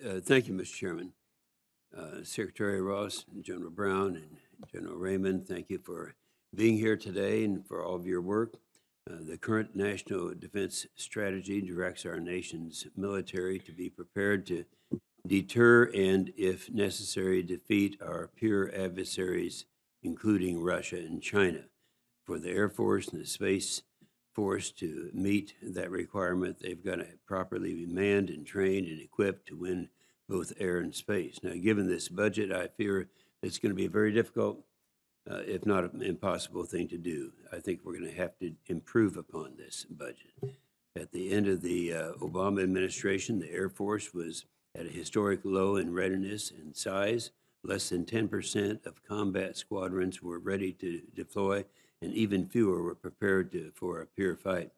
Thank you, Mr. Chairman. Secretary Ross, General Brown, and General Raymond, thank you for being here today and for all of your work. The current national defense strategy directs our nation's military to be prepared to deter and, if necessary, defeat our peer adversaries, including Russia and China. For the Air Force and the Space Force to meet that requirement, they've got to properly be manned and trained and equipped to win both air and space. Now, given this budget, I fear it's going to be a very difficult, if not an impossible thing to do. I think we're going to have to improve upon this budget. At the end of the Obama administration, the Air Force was at a historic low in readiness and size. Less than 10% of combat squadrons were ready to deploy, and even fewer were prepared for a peer fight.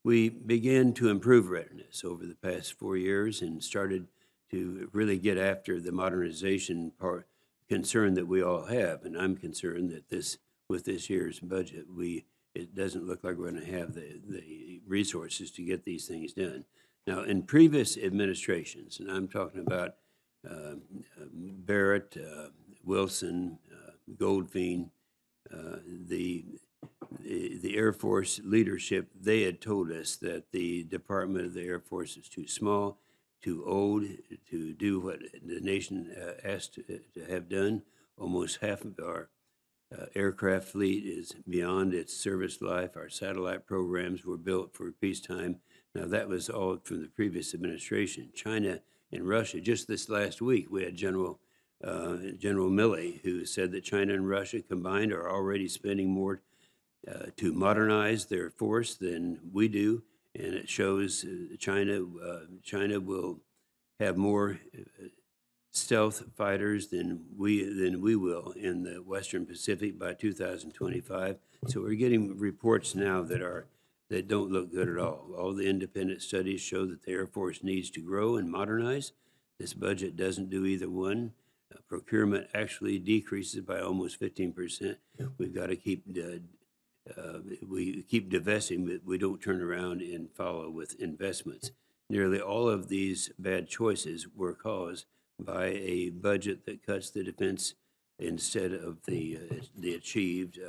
We began to improve readiness over the past 4 years and started to really get after the modernization concern that we all have. And I'm concerned that with this year's budget, it doesn't look like we're going to have the resources to get these things done. Now, in previous administrations, and I'm talking about Barrett, Wilson, Goldfein, the Air Force leadership, they had told us that the Department of the Air Force is too small, too old to do what the nation asked to have done. Almost half of our aircraft fleet is beyond its service life. Our satellite programs were built for peacetime. Now, that was all from the previous administration. China and Russia, just this last week, we had General Milley, who said that China and Russia combined are already spending more to modernize their force than we do, and it shows China will have more stealth fighters than we will in the Western Pacific by 2025. So we're getting reports now that don't look good at all. All the independent studies show that the Air Force needs to grow and modernize. This budget doesn't do either one. Procurement actually decreases by almost 15%. We've got to keep divesting, but we don't turn around and follow with investments. Nearly all of these bad choices were caused by a budget that cuts the defense instead of the achieved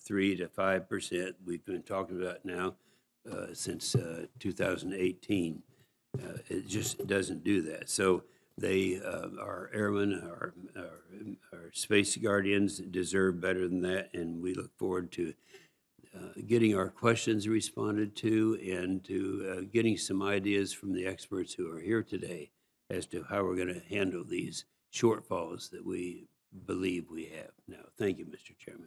3 to 5%. We've been talking about now since 2018. It just doesn't do that. So our airmen, our space guardians deserve better than that, and we look forward to getting our questions responded to and to getting some ideas from the experts who are here today as to how we're going to handle these shortfalls that we believe we have. Now, thank you, Mr. Chairman.